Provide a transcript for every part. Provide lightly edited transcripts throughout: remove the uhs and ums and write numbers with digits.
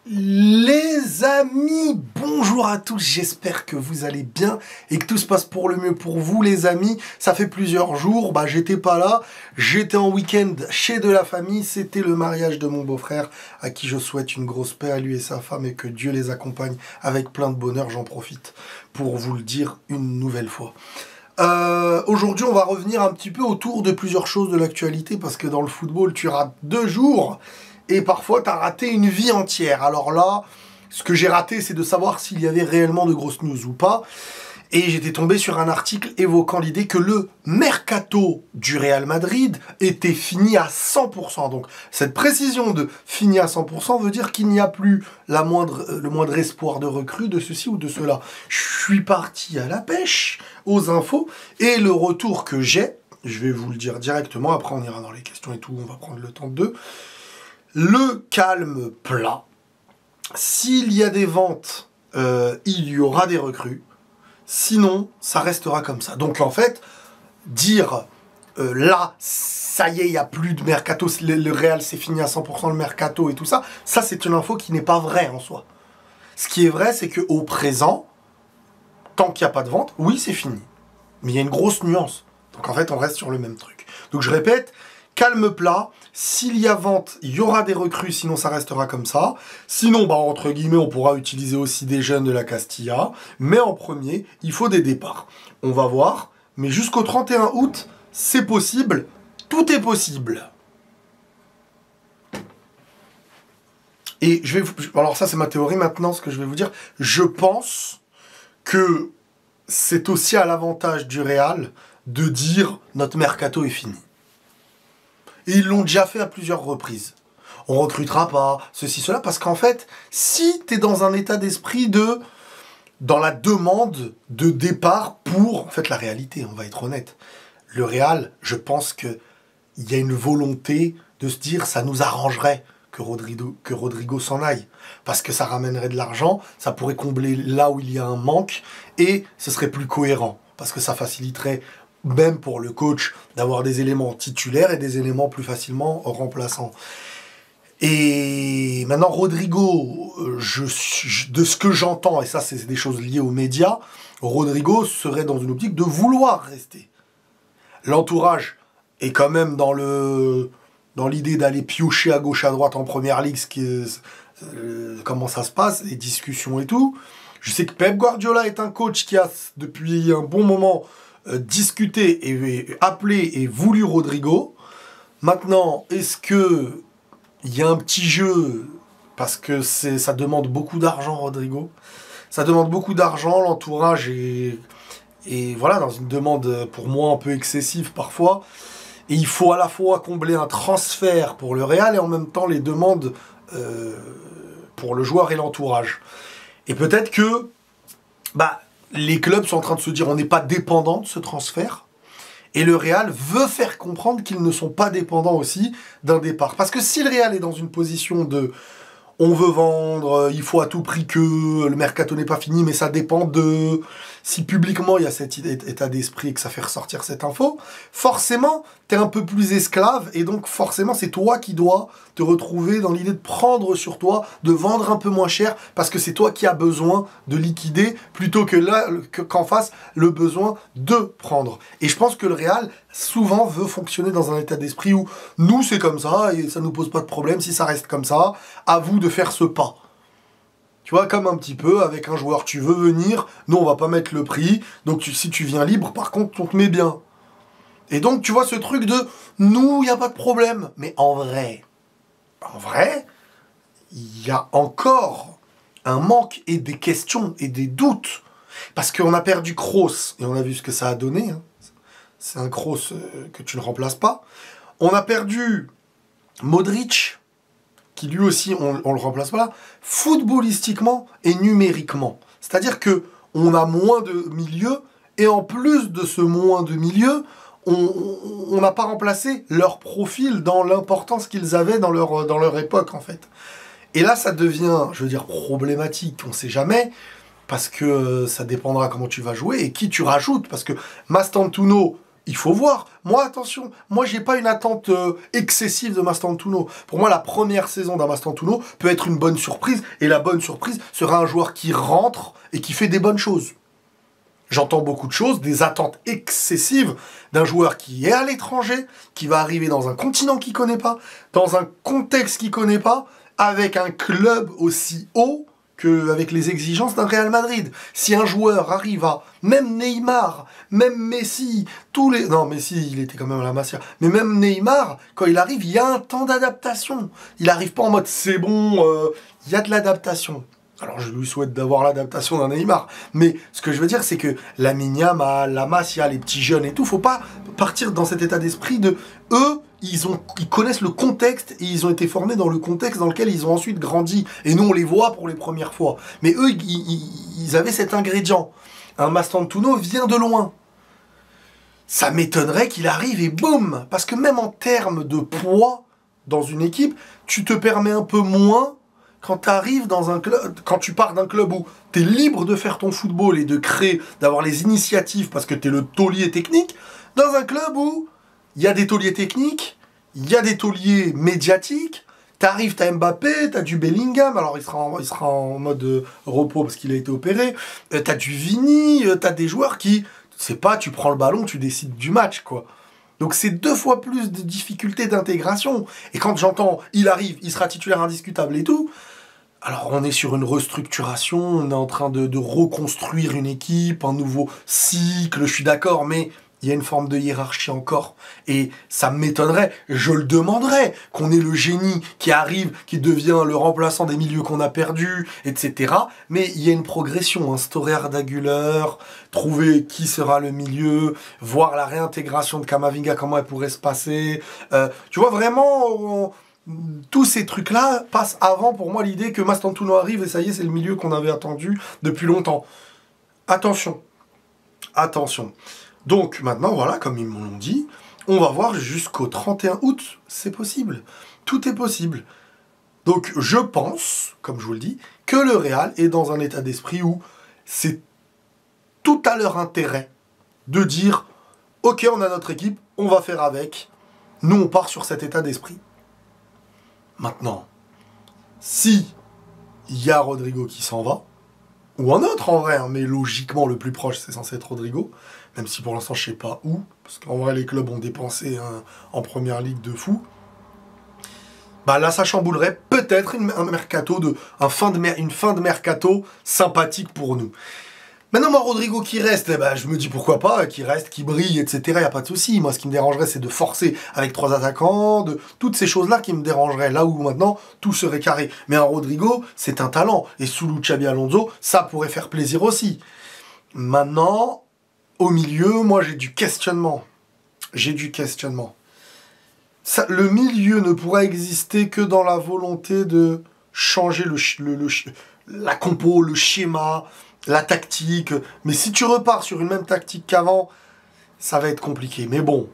Les amis, bonjour à tous, j'espère que vous allez bien et que tout se passe pour le mieux pour vous les amis. Ça fait plusieurs jours, j'étais pas là, j'étais en week-end chez de la famille, c'était le mariage de mon beau-frère à qui je souhaite une grosse paix à lui et sa femme et que Dieu les accompagne avec plein de bonheur, j'en profite pour vous le dire une nouvelle fois. Aujourd'hui on va revenir un petit peu autour de plusieurs choses de l'actualité parce que dans le football tu rates 2 jours et parfois tu as raté une vie entière. Alors là, ce que j'ai raté, c'est de savoir s'il y avait réellement de grosses news ou pas. Et j'étais tombé sur un article évoquant l'idée que le mercato du Real Madrid était fini à 100%. Donc cette précision de fini à 100% veut dire qu'il n'y a plus le moindre espoir de recrue de ceci ou de cela. Je suis parti à la pêche aux infos et le retour que j'ai, je vais vous le dire directement, après on ira dans les questions et tout, on va prendre le temps de... Le calme plat. S'il y a des ventes, il y aura des recrues. Sinon, ça restera comme ça. Donc en fait, dire là, ça y est, il n'y a plus de mercato, le Real c'est fini à 100% le mercato et tout ça, ça c'est une info qui n'est pas vraie en soi. Ce qui est vrai, c'est qu'au présent, tant qu'il n'y a pas de vente, oui c'est fini. Mais il y a une grosse nuance. Donc en fait, on reste sur le même truc. Donc je répète, calme plat, s'il y a vente, il y aura des recrues, sinon ça restera comme ça. Sinon, entre guillemets, on pourra utiliser aussi des jeunes de la Castilla. Mais en premier, il faut des départs. On va voir, mais jusqu'au 31 août, c'est possible. Tout est possible. Et alors ça, c'est ma théorie maintenant, ce que je vais vous dire. Je pense que c'est aussi à l'avantage du Real de dire notre mercato est fini. Et ils l'ont déjà fait à plusieurs reprises. On recrutera pas, ceci, cela, parce qu'en fait, si tu es dans un état d'esprit dans la demande de départ pour... En fait, la réalité, on va être honnête. Le Real, je pense qu'il y a une volonté de se dire ça nous arrangerait que Rodrigo s'en aille. Parce que ça ramènerait de l'argent, ça pourrait combler là où il y a un manque, et ce serait plus cohérent. Parce que ça faciliterait... même pour le coach, d'avoir des éléments titulaires et des éléments plus facilement remplaçants. Et maintenant, Rodrigo, de ce que j'entends, et ça c'est des choses liées aux médias, Rodrigo serait dans une optique de vouloir rester. L'entourage est quand même dans l'idée d'aller piocher à gauche à droite en première ligue, comment ça se passe, les discussions et tout. Je sais que Pep Guardiola est un coach qui a, depuis un bon moment, discuté et appelé et voulu Rodrigo. Maintenant, est-ce que il y a un petit jeu parce que ça demande beaucoup d'argent, Rodrigo. Ça demande beaucoup d'argent, l'entourage est voilà, dans une demande pour moi un peu excessive parfois. Et il faut à la fois combler un transfert pour le Real et en même temps les demandes pour le joueur et l'entourage. Et peut-être que les clubs sont en train de se dire on n'est pas dépendant de ce transfert. Et le Real veut faire comprendre qu'ils ne sont pas dépendants aussi d'un départ. Parce que si le Real est dans une position de on veut vendre, il faut à tout prix que le mercato n'est pas fini, mais ça dépend de... Si publiquement il y a cet état d'esprit et que ça fait ressortir cette info, forcément, tu es un peu plus esclave et donc forcément, c'est toi qui dois te retrouver dans l'idée de prendre sur toi, de vendre un peu moins cher parce que c'est toi qui as besoin de liquider plutôt que là, qu'en face, le besoin de prendre. Et je pense que le Real, souvent, veut fonctionner dans un état d'esprit où nous, c'est comme ça et ça nous pose pas de problème si ça reste comme ça. À vous de faire ce pas. Tu vois, comme un petit peu avec un joueur, tu veux venir, nous on va pas mettre le prix, donc si tu viens libre, par contre on te met bien. Et donc tu vois ce truc de, nous il n'y a pas de problème. Mais en vrai, il y a encore un manque et des questions et des doutes. Parce qu'on a perdu Kroos, et on a vu ce que ça a donné. Hein. C'est un Kroos que tu ne remplaces pas. On a perdu Modric, qui lui aussi, on le remplace pas là, footballistiquement et numériquement. C'est-à-dire que on a moins de milieux, et en plus de ce moins de milieux, on n'a pas remplacé leur profil dans l'importance qu'ils avaient dans leur époque, en fait. Et là, ça devient, je veux dire, problématique, on ne sait jamais, parce que ça dépendra comment tu vas jouer et qui tu rajoutes, parce que Mastantuono, il faut voir. Moi, attention, moi, j'ai pas une attente excessive de Mastantuono. Pour moi, la première saison d'un Mastantuono peut être une bonne surprise, et la bonne surprise sera un joueur qui rentre et qui fait des bonnes choses. J'entends beaucoup de choses, des attentes excessives d'un joueur qui est à l'étranger, qui va arriver dans un continent qu'il connaît pas, dans un contexte qu'il connaît pas, avec un club aussi haut qu'avec les exigences d'un Real Madrid. Si un joueur arrive à, même Neymar, même Messi, tous les... Non, Messi, il était quand même à la Masia. Mais même Neymar, quand il arrive, il y a un temps d'adaptation. Il n'arrive pas en mode c'est bon, il y a de l'adaptation. Alors je lui souhaite d'avoir l'adaptation d'un Neymar. Mais ce que je veux dire, c'est que la Mignama, la Masia, les petits jeunes et tout, faut pas partir dans cet état d'esprit de... Eux, ils connaissent le contexte et ils ont été formés dans le contexte dans lequel ils ont ensuite grandi. Et nous, on les voit pour les premières fois. Mais eux, ils avaient cet ingrédient. Un Mastantuono vient de loin. Ça m'étonnerait qu'il arrive et boum! Parce que même en termes de poids dans une équipe, tu te permets un peu moins quand tu arrives dans un club, quand tu pars d'un club où tu es libre de faire ton football et de créer, d'avoir les initiatives parce que tu es le taulier technique, dans un club où il y a des tauliers techniques, il y a des tauliers médiatiques, t'arrives, t'as Mbappé, t'as du Bellingham, alors il sera en mode repos parce qu'il a été opéré, t'as du Vini, t'as des joueurs qui, c'est pas, tu prends le ballon, tu décides du match, quoi. Donc c'est 2 fois plus de difficultés d'intégration. Et quand j'entends, il arrive, il sera titulaire indiscutable et tout, alors on est sur une restructuration, on est en train de reconstruire une équipe, un nouveau cycle, je suis d'accord, mais il y a une forme de hiérarchie encore. Et ça m'étonnerait, je le demanderais, qu'on ait le génie qui arrive, qui devient le remplaçant des milieux qu'on a perdus, etc. Mais il y a une progression, instaurer Arda Güler, trouver qui sera le milieu, voir la réintégration de Camavinga, comment elle pourrait se passer. Tu vois, vraiment... tous ces trucs-là passent avant, pour moi, l'idée que Mastantuono arrive et ça y est, c'est le milieu qu'on avait attendu depuis longtemps. Attention. Attention. Donc, maintenant, voilà, comme ils m'ont dit, on va voir jusqu'au 31 août. C'est possible. Tout est possible. Donc, je pense, comme je vous le dis, que le Real est dans un état d'esprit où c'est tout à leur intérêt de dire « Ok, on a notre équipe, on va faire avec. Nous, on part sur cet état d'esprit. » Maintenant, si il y a Rodrigo qui s'en va, ou un autre en vrai, hein, mais logiquement le plus proche c'est censé être Rodrigo, même si pour l'instant je sais pas où, parce qu'en vrai les clubs ont dépensé en première ligue de fou, bah là ça chamboulerait peut-être une fin de mercato sympathique pour nous. Maintenant, moi, Rodrigo qui reste, eh ben, je me dis pourquoi pas, qui reste, qui brille, etc. Il n'y a pas de souci. Moi, ce qui me dérangerait, c'est de forcer avec 3 attaquants, de toutes ces choses-là qui me dérangeraient. Là où maintenant, tout serait carré. Mais un Rodrigo, c'est un talent. Et sous Xabi Alonso, ça pourrait faire plaisir aussi. Maintenant, au milieu, moi, j'ai du questionnement. Ça, le milieu ne pourra exister que dans la volonté de changer la compo, le schéma, la tactique. Mais si tu repars sur une même tactique qu'avant, ça va être compliqué. Mais bon,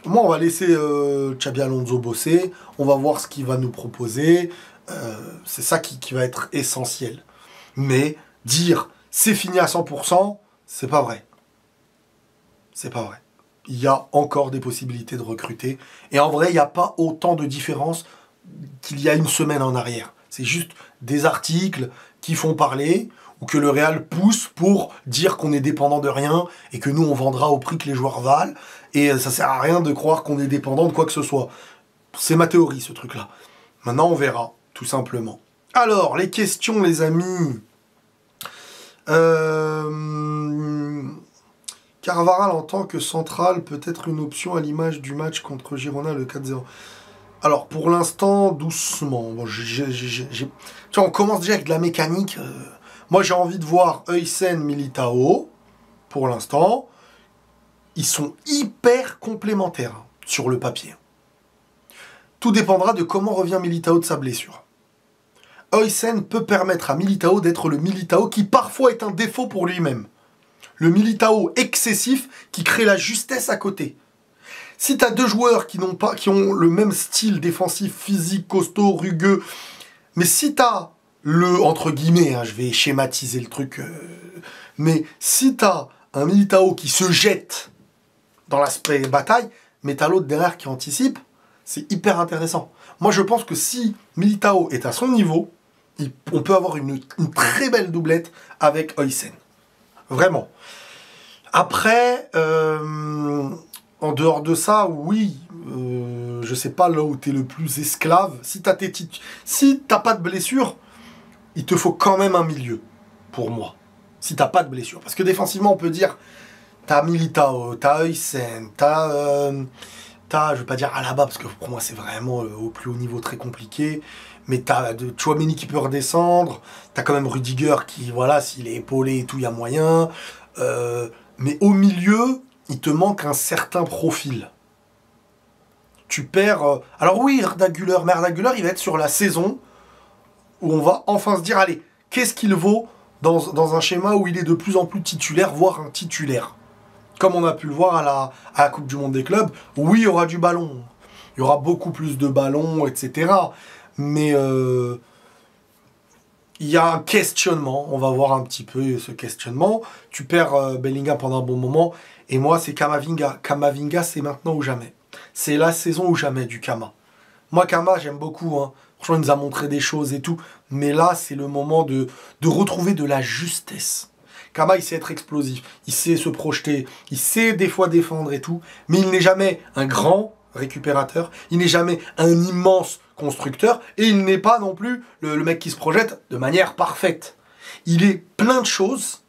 moi on va laisser Xabi Alonso bosser, on va voir ce qu'il va nous proposer. C'est ça qui va être essentiel. Mais dire c'est fini à 100%, c'est pas vrai. C'est pas vrai. Il y a encore des possibilités de recruter. Et en vrai, il n'y a pas autant de différence qu'il y a une semaine en arrière. C'est juste des articles qui font parler, ou que le Real pousse pour dire qu'on est dépendant de rien et que nous, on vendra au prix que les joueurs valent. Et ça sert à rien de croire qu'on est dépendant de quoi que ce soit. C'est ma théorie, ce truc-là. Maintenant, on verra, tout simplement. Alors, les questions, les amis. Carvajal en tant que central peut être une option à l'image du match contre Girona, le 4-0. Alors, pour l'instant, doucement. Bon, tu vois, on commence déjà avec de la mécanique. Moi, j'ai envie de voir Huysen, Militao. Pour l'instant, ils sont hyper complémentaires sur le papier. Tout dépendra de comment revient Militao de sa blessure. Huysen peut permettre à Militao d'être le Militao qui parfois est un défaut pour lui-même. Le Militao excessif qui crée la justesse à côté. Si tu as 2 joueurs qui ont le même style défensif, physique, costaud, rugueux, mais si tu as le, entre guillemets, hein, je vais schématiser le truc, mais si tu as un Militao qui se jette dans l'aspect bataille, mais t'as l'autre derrière qui anticipe. C'est hyper intéressant. Moi, je pense que si Militao est à son niveau, on peut avoir une très belle doublette avec Huysen. Vraiment. Après, en dehors de ça, oui, je sais pas là où t'es le plus esclave. Si t'as pas de blessure, il te faut quand même un milieu, pour moi. Si t'as pas de blessure. Parce que défensivement, on peut dire, t'as Militao, t'as Huysen, je vais pas dire Alaba, parce que pour moi, c'est vraiment au plus haut niveau très compliqué. Mais t'as Tchouaméni qui peut redescendre. T'as quand même Rudiger qui, voilà, s'il est épaulé et tout, il y a moyen. Mais au milieu, il te manque un certain profil. Tu perds... Alors oui, Arda Güler, mais Arda Güler, il va être sur la saison où on va enfin se dire, allez, qu'est-ce qu'il vaut dans un schéma où il est de plus en plus titulaire, voire un titulaire. Comme on a pu le voir à la Coupe du Monde des clubs. Oui, il y aura du ballon. Il y aura beaucoup plus de ballons, etc. Mais il y a un questionnement. On va voir un petit peu ce questionnement. Tu perds Bellingham pendant un bon moment. Et moi, c'est Kamavinga. Kamavinga, c'est maintenant ou jamais. C'est la saison ou jamais du Kama. Moi, Kama, j'aime beaucoup. Hein. Franchement, il nous a montré des choses et tout. Mais là, c'est le moment de retrouver de la justesse. Kama, il sait être explosif. Il sait se projeter. Il sait des fois défendre et tout. Mais il n'est jamais un grand récupérateur. Il n'est jamais un immense constructeur. Et il n'est pas non plus le mec qui se projette de manière parfaite. Il est plein de choses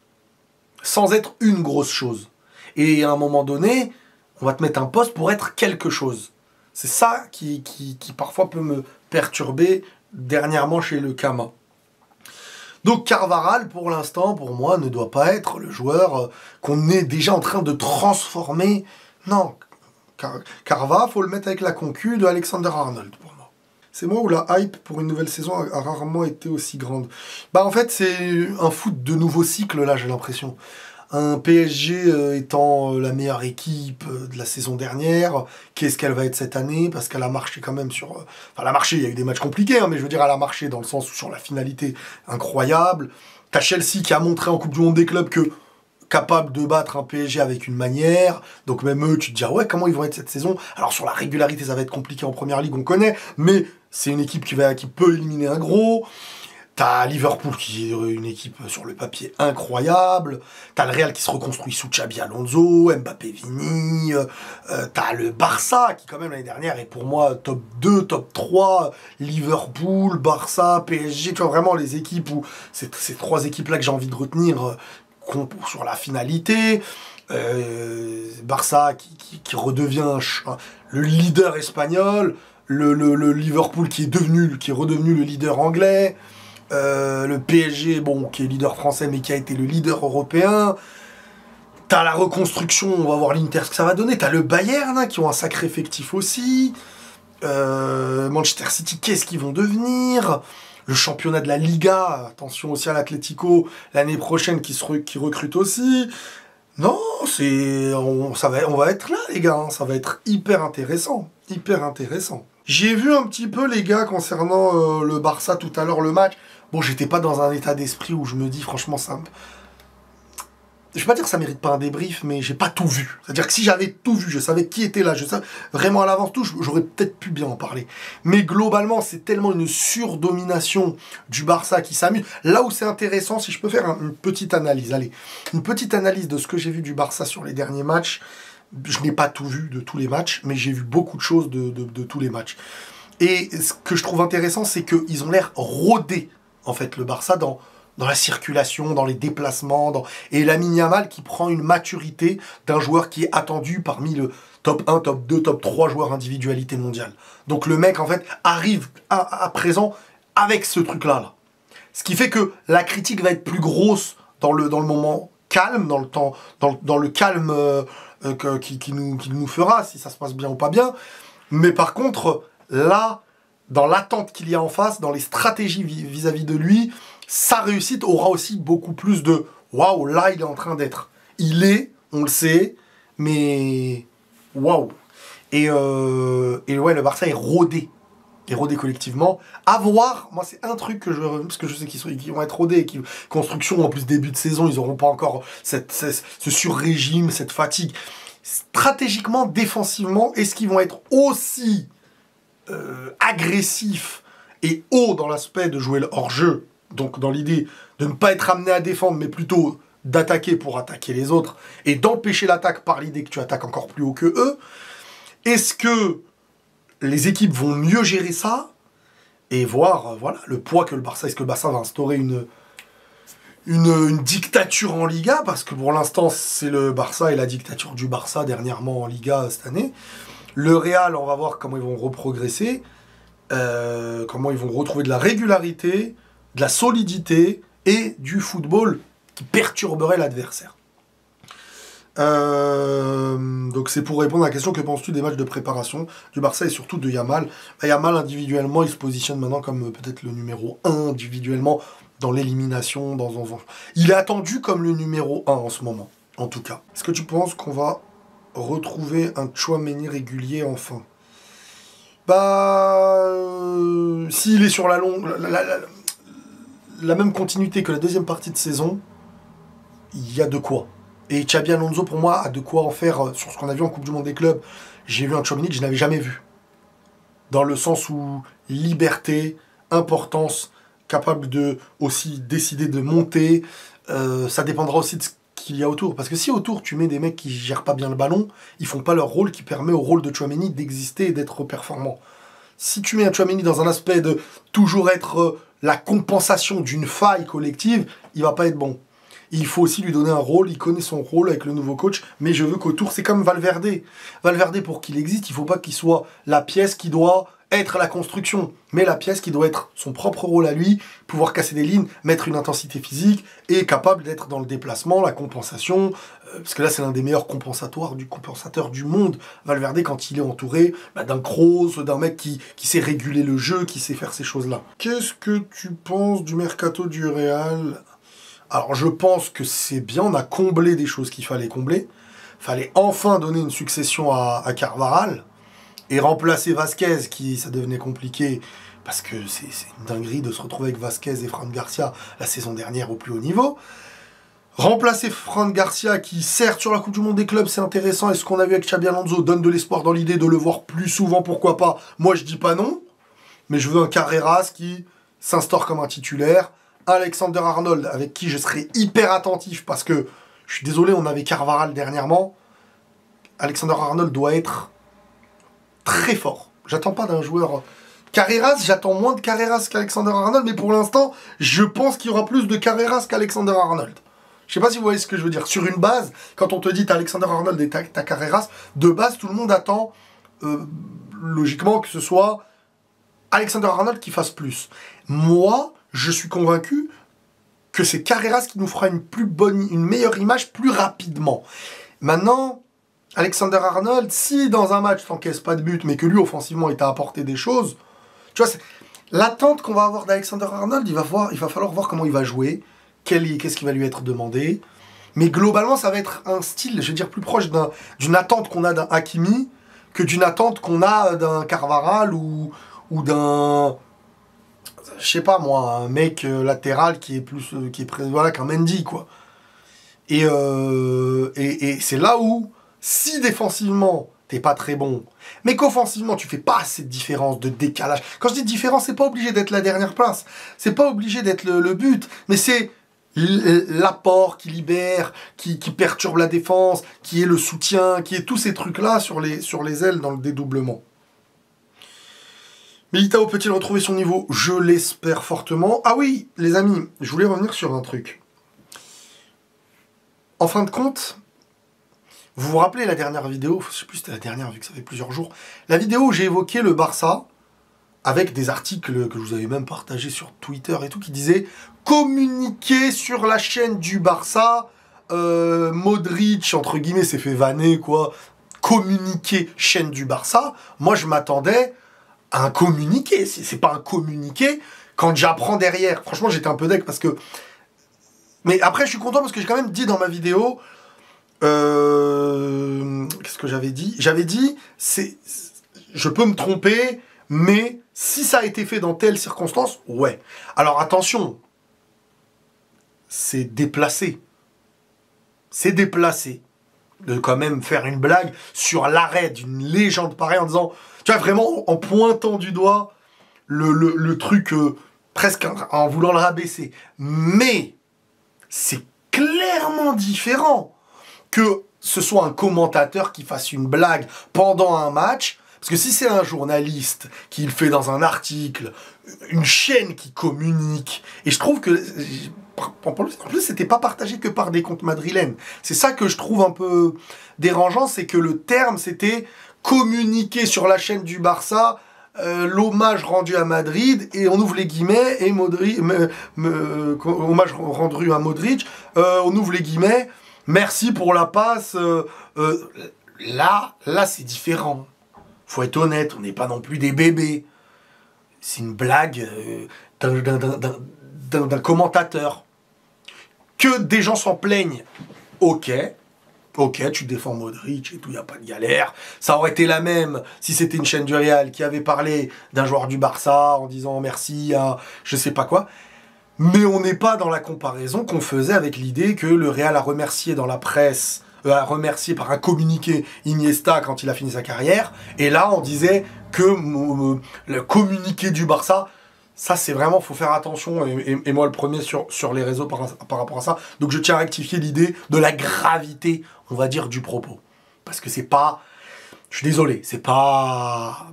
sans être une grosse chose. Et à un moment donné, on va te mettre un poste pour être quelque chose. C'est ça qui parfois peut me perturber dernièrement chez le Kama. Donc Carvajal, pour l'instant, pour moi, ne doit pas être le joueur qu'on est déjà en train de transformer. Non, Carva, faut le mettre avec la concu de Alexander Arnold, pour moi. C'est moi où la hype pour une nouvelle saison a rarement été aussi grande. Bah en fait, c'est un foot de nouveau cycle, là, j'ai l'impression. Un PSG étant la meilleure équipe de la saison dernière, qu'est-ce qu'elle va être cette année? Parce qu'elle a marché quand même sur... Enfin, elle a marché, il y a eu des matchs compliqués, hein, mais je veux dire, elle a marché dans le sens où sur la finalité incroyable. T'as Chelsea qui a montré en Coupe du Monde des clubs que capable de battre un PSG avec une manière. Donc même eux, tu te dis, ah ouais, comment ils vont être cette saison? Alors sur la régularité, ça va être compliqué en Première Ligue, on connaît, mais c'est une équipe qui peut éliminer un gros. T'as Liverpool qui est une équipe sur le papier incroyable. T'as le Real qui se reconstruit sous Xabi Alonso, Mbappé Vini. T'as le Barça qui quand même l'année dernière est pour moi top 2, top 3. Liverpool, Barça, PSG. Tu vois vraiment les équipes où c'est ces trois équipes-là que j'ai envie de retenir sur la finalité. Barça qui redevient le leader espagnol. Le Liverpool qui est redevenu le leader anglais. Le PSG, bon, qui est leader français, mais qui a été le leader européen. T'as la reconstruction, on va voir l'Inter ce que ça va donner. T'as le Bayern, hein, qui ont un sacré effectif aussi. Manchester City, qu'est-ce qu'ils vont devenir? Le championnat de la Liga, attention aussi à l'Atlético, l'année prochaine, qui recrute aussi. Non, on va être là, les gars. Hein, ça va être hyper intéressant. Hyper intéressant. J'ai vu un petit peu, les gars, concernant le Barça tout à l'heure, le match. Bon, j'étais pas dans un état d'esprit où je me dis, franchement, je vais pas dire que ça mérite pas un débrief, mais j'ai pas tout vu. C'est-à-dire que si j'avais tout vu, je savais qui était là, je savais vraiment à l'avance tout, j'aurais peut-être pu bien en parler. Mais globalement, c'est tellement une surdomination du Barça qui s'amuse. Là où c'est intéressant, si je peux faire une petite analyse, allez, une petite analyse de ce que j'ai vu du Barça sur les derniers matchs. Je n'ai pas tout vu de tous les matchs, mais j'ai vu beaucoup de choses de tous les matchs. Et ce que je trouve intéressant, c'est qu'ils ont l'air rodés, en fait, le Barça, dans la circulation, dans les déplacements, et Lamine Yamal qui prend une maturité d'un joueur qui est attendu parmi le top 1, top 2, top 3 joueurs individualité mondiale. Donc le mec, en fait, arrive à présent avec ce truc-là. Là. Ce qui fait que la critique va être plus grosse dans le moment calme, dans le calme qui nous fera, si ça se passe bien ou pas bien. Mais par contre, là, dans l'attente qu'il y a en face, dans les stratégies vis-à-vis de lui, sa réussite aura aussi beaucoup plus de waouh, là il est en train d'être. Il est, on le sait, mais waouh. Et ouais, le Barça est rodé. Et rodé collectivement. À voir, moi c'est un truc parce que je sais qu'ils vont être rodés, construction en plus début de saison, ils n'auront pas encore ce sur-régime, cette fatigue. stratégiquement, défensivement, est-ce qu'ils vont être aussi agressifs et hauts dans l'aspect de jouer le hors-jeu, donc dans l'idée de ne pas être amené à défendre, mais plutôt d'attaquer pour attaquer les autres, et d'empêcher l'attaque par l'idée que tu attaques encore plus haut que eux. Est-ce que les équipes vont mieux gérer ça et voir voilà, le poids que le Barça, est-ce que le Barça va instaurer une dictature en Liga, parce que pour l'instant c'est le Barça et la dictature du Barça dernièrement en Liga cette année. Le Real, on va voir comment ils vont reprogresser, comment ils vont retrouver de la régularité, de la solidité et du football qui perturberait l'adversaire. Donc c'est pour répondre à la question, que penses-tu des matchs de préparation du Barça et surtout de Yamal? Yamal individuellement, il se positionne maintenant comme peut-être le numéro 1 individuellement dans l'élimination. Il est attendu comme le numéro 1 en ce moment, en tout cas. Est-ce que tu penses qu'on va retrouver un Tchouaméni régulier enfin? S'il est sur la même continuité que la deuxième partie de saison, il y a de quoi. Et Xabi Alonso, pour moi, a de quoi en faire sur ce qu'on a vu en Coupe du Monde des clubs. J'ai vu un Tchouaméni que je n'avais jamais vu. Dans le sens où liberté, importance, capable de aussi décider de monter. Ça dépendra aussi de ce qu'il y a autour. Parce que si autour, tu mets des mecs qui gèrent pas bien le ballon, ils font pas leur rôle qui permet au rôle de Tchouaméni d'exister et d'être performant. Si tu mets un Tchouaméni dans un aspect de toujours être la compensation d'une faille collective, il va pas être bon. Il faut aussi lui donner un rôle, il connaît son rôle avec le nouveau coach, mais je veux qu'autour, c'est comme Valverde. Valverde, pour qu'il existe, il ne faut pas qu'il soit la pièce qui doit être la construction, mais la pièce qui doit être son propre rôle à lui, pouvoir casser des lignes, mettre une intensité physique, et capable d'être dans le déplacement, la compensation, parce que là c'est l'un des meilleurs compensateurs du monde, Valverde, quand il est entouré d'un Kroos, d'un mec qui sait réguler le jeu, qui sait faire ces choses-là. Qu'est-ce que tu penses du mercato du Real ? Alors je pense que c'est bien, on a comblé des choses qu'il fallait combler. Il fallait enfin donner une succession à Carvajal et remplacer Vasquez, ça devenait compliqué, parce que c'est une dinguerie de se retrouver avec Vasquez et Fran Garcia la saison dernière au plus haut niveau. Remplacer Fran Garcia, qui certes sur la Coupe du Monde des clubs c'est intéressant, et ce qu'on a vu avec Xabi Alonso donne de l'espoir dans l'idée de le voir plus souvent, pourquoi pas. Moi je dis pas non, mais je veux un Carreras qui s'instaure comme un titulaire, Alexander-Arnold, avec qui je serai hyper attentif, parce que, je suis désolé, on avait Carvajal dernièrement. Alexander-Arnold doit être très fort. J'attends pas d'un joueur... Carreras, j'attends moins de Carreras qu'Alexander-Arnold, mais pour l'instant, je pense qu'il y aura plus de Carreras qu'Alexander-Arnold. Je sais pas si vous voyez ce que je veux dire. Sur une base, quand on te dit t'as Alexander-Arnold et t'as Carreras, de base, tout le monde attend, logiquement, que ce soit Alexander-Arnold qui fasse plus. Moi, je suis convaincu que c'est Carreras qui nous fera une meilleure image plus rapidement. Maintenant, Alexander-Arnold, si dans un match t'encaisses pas de but, mais que lui offensivement il t'a apporté des choses, tu vois, l'attente qu'on va avoir d'Alexander-Arnold, il va falloir voir comment il va jouer, qu'est-ce qui va lui être demandé. Mais globalement, ça va être un style, je veux dire, plus proche d'une attente qu'on a d'un Hakimi que d'une attente qu'on a d'un Carvajal ou d'un... Je sais pas moi, un mec latéral qui est plus voilà, qu'un Mendy, quoi. Et c'est là où, si défensivement t'es pas très bon, mais qu'offensivement tu fais pas assez de différence, de décalage. Quand je dis différence, c'est pas obligé d'être la dernière place, c'est pas obligé d'être le but, mais c'est l'apport qui libère, qui perturbe la défense, qui est le soutien, qui est tous ces trucs-là sur les ailes dans le dédoublement. Militao peut-il retrouver son niveau? Je l'espère fortement. Ah oui, les amis, je voulais revenir sur un truc. En fin de compte, vous vous rappelez la dernière vidéo, je sais plus si c'était la dernière vu que ça fait plusieurs jours, la vidéo où j'ai évoqué le Barça, avec des articles que je vous avais même partagés sur Twitter et tout, qui disaient « Communiquer sur la chaîne du Barça, Modric, entre guillemets, s'est fait vanner, quoi, communiquer chaîne du Barça ». Moi, je m'attendais... un communiqué, c'est pas un communiqué, quand j'apprends derrière, franchement j'étais un peu deg parce que, mais après je suis content parce que j'ai quand même dit dans ma vidéo, qu'est-ce que j'avais dit? J'avais dit, je peux me tromper, mais si ça a été fait dans telle circonstance, ouais. Alors attention, c'est déplacé. C'est déplacé. de quand même faire une blague sur l'arrêt d'une légende pareille en disant, tu vois, vraiment en pointant du doigt le truc presque en voulant le rabaisser. Mais c'est clairement différent que ce soit un commentateur qui fasse une blague pendant un match. Parce que si c'est un journaliste qui le fait dans un article, une chaîne qui communique, et je trouve que, en plus, c'était pas partagé que par des comptes madrilènes. C'est ça que je trouve un peu dérangeant, c'est que le terme, c'était communiquer sur la chaîne du Barça, l'hommage rendu à Madrid, et on ouvre les guillemets, et hommage rendu à Modric, on ouvre les guillemets, merci pour la passe. Là, c'est différent. Faut être honnête, on n'est pas non plus des bébés. C'est une blague d'un commentateur. Que des gens s'en plaignent, ok, tu défends Modric et tout, il n'y a pas de galère. Ça aurait été la même si c'était une chaîne du Real qui avait parlé d'un joueur du Barça en disant merci à je sais pas quoi. Mais on n'est pas dans la comparaison qu'on faisait avec l'idée que le Real a remercié dans la presse, a remercié par un communiqué Iniesta quand il a fini sa carrière. Et là, on disait que le communiqué du Barça, ça c'est vraiment, faut faire attention. Et moi le premier sur les réseaux par rapport à ça. Donc je tiens à rectifier l'idée de la gravité, on va dire, du propos. Parce que c'est pas... Je suis désolé, c'est pas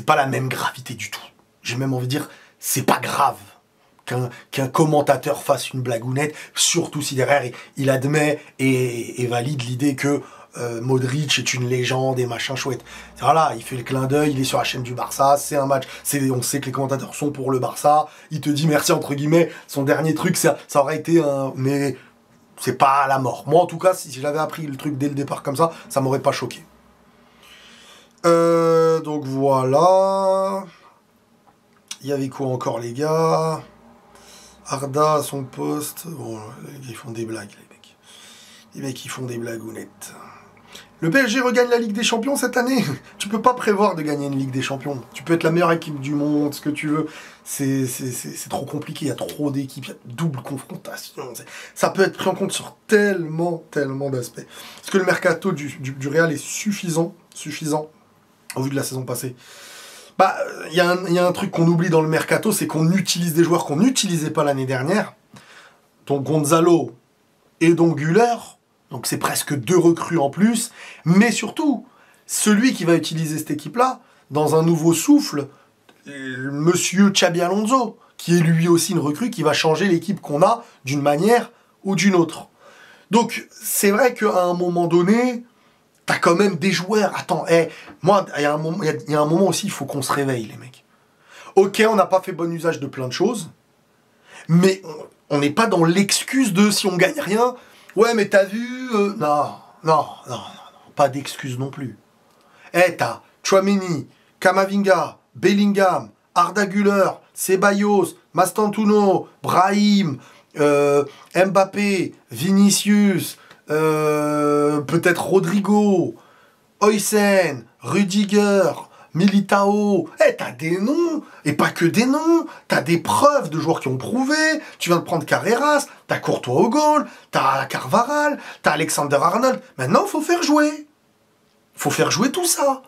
la même gravité du tout. J'ai même envie de dire, c'est pas grave qu'un commentateur fasse une blagounette, surtout si derrière il admet et valide l'idée que Modric est une légende et machin chouette. Voilà, il fait le clin d'œil, il est sur la chaîne du Barça, c'est un match, on sait que les commentateurs sont pour le Barça, il te dit merci entre guillemets, son dernier truc ça aurait été un... Mais c'est pas la mort. Moi en tout cas, si j'avais appris le truc dès le départ comme ça m'aurait pas choqué. Donc voilà... Il y avait quoi encore les gars? Arda à son poste. Bon, ils font des blagues, les mecs. Les mecs, ils font des blagounettes. Le PSG regagne la Ligue des Champions cette année. Tu peux pas prévoir de gagner une Ligue des Champions. Tu peux être la meilleure équipe du monde, ce que tu veux. C'est trop compliqué. Il y a trop d'équipes. Il y a double confrontation. Ça peut être pris en compte sur tellement d'aspects. Est-ce que le mercato du Real est suffisant au vu de la saison passée? Bah, il y a un truc qu'on oublie dans le mercato, c'est qu'on utilise des joueurs qu'on n'utilisait pas l'année dernière. Donc Gonzalo et donc Güler. Donc c'est presque 2 recrues en plus. Mais surtout, celui qui va utiliser cette équipe-là, dans un nouveau souffle, Monsieur Xabi Alonso, qui est lui aussi une recrue qui va changer l'équipe qu'on a d'une manière ou d'une autre. Donc c'est vrai qu'à un moment donné... T'as quand même des joueurs. Attends, moi, il y a un moment aussi, il faut qu'on se réveille, les mecs. Ok, on n'a pas fait bon usage de plein de choses, mais on n'est pas dans l'excuse de si on gagne rien. Ouais, mais t'as vu... Non, pas d'excuse non plus. T'as Tchouaméni, Camavinga, Bellingham, Arda Güler, Ceballos, Mastantuono, Brahim, Mbappé, Vinicius... peut-être Rodrigo, Oysen, Rudiger, Militao. T'as des noms, et pas que des noms. T'as des preuves de joueurs qui ont prouvé. Tu viens de prendre Carreras, t'as Courtois au goal, t'as Carvaral, t'as Alexander Arnold. Maintenant, faut faire jouer. Faut faire jouer tout ça.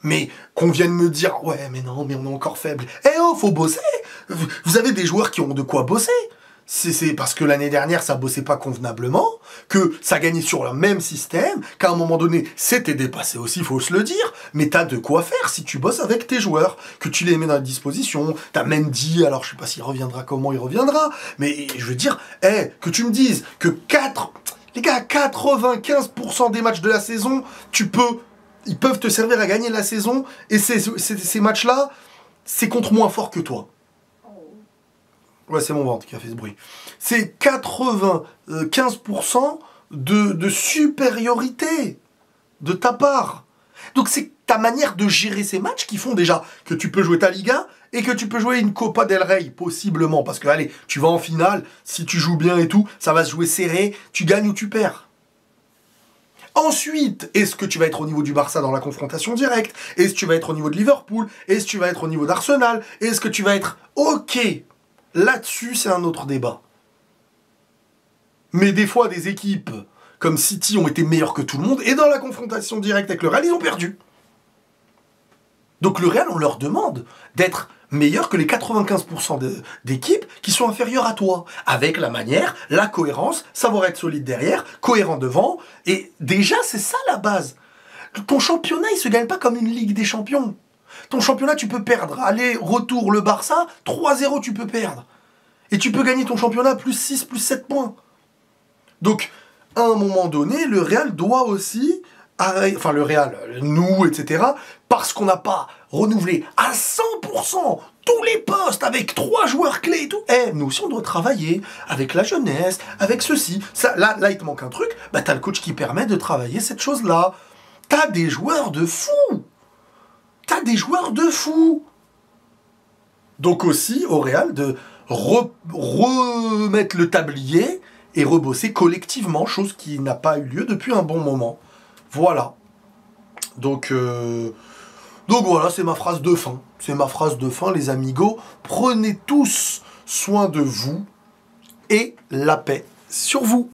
Mais qu'on vienne me dire, ouais, mais non, mais on est encore faible. Faut bosser. Vous avez des joueurs qui ont de quoi bosser. C'est parce que l'année dernière, ça bossait pas convenablement, que ça gagnait sur le même système, qu'à un moment donné, c'était dépassé aussi, faut se le dire, mais t'as de quoi faire si tu bosses avec tes joueurs, que tu les mets dans la disposition. T'as Mendy, alors je sais pas s'il reviendra, comment il reviendra, mais je veux dire, que tu me dises que 95% des matchs de la saison, ils peuvent te servir à gagner la saison, et ces matchs-là, c'est contre moins fort que toi. Ouais, c'est mon ventre qui a fait ce bruit. C'est 95% de supériorité de ta part. Donc c'est ta manière de gérer ces matchs qui font déjà que tu peux jouer ta Liga et que tu peux jouer une Copa del Rey, possiblement. Parce que, allez, tu vas en finale, si tu joues bien et tout, ça va se jouer serré, tu gagnes ou tu perds. Ensuite, est-ce que tu vas être au niveau du Barça dans la confrontation directe? Est-ce que tu vas être au niveau de Liverpool? Est-ce que tu vas être au niveau d'Arsenal? Est-ce que tu vas être... Ok. Là-dessus, c'est un autre débat. Mais des fois, des équipes comme City, ont été meilleurs que tout le monde, et dans la confrontation directe avec le Real, ils ont perdu. Donc le Real, on leur demande d'être meilleurs que les 95% d'équipes qui sont inférieures à toi. Avec la manière, la cohérence, savoir être solide derrière, cohérent devant. Et déjà, c'est ça la base. Ton championnat, il se gagne pas comme une Ligue des Champions. Ton championnat, tu peux perdre. Aller, retour, le Barça, 3-0, tu peux perdre. Et tu peux gagner ton championnat plus 6, plus 7 points. Donc, à un moment donné, le Real doit aussi... Enfin, le Real, nous, etc. Parce qu'on n'a pas renouvelé à 100% tous les postes avec 3 joueurs clés et tout. Nous aussi, on doit travailler avec la jeunesse, avec ceci. Ça, là, il te manque un truc. Bah, t'as le coach qui permet de travailler cette chose-là. T'as des joueurs de fous. T'as des joueurs de fous. Donc aussi, au Real, de remettre le tablier et rebosser collectivement, chose qui n'a pas eu lieu depuis un bon moment. Voilà. Donc voilà, c'est ma phrase de fin. C'est ma phrase de fin, les amigos. Prenez tous soin de vous et la paix sur vous.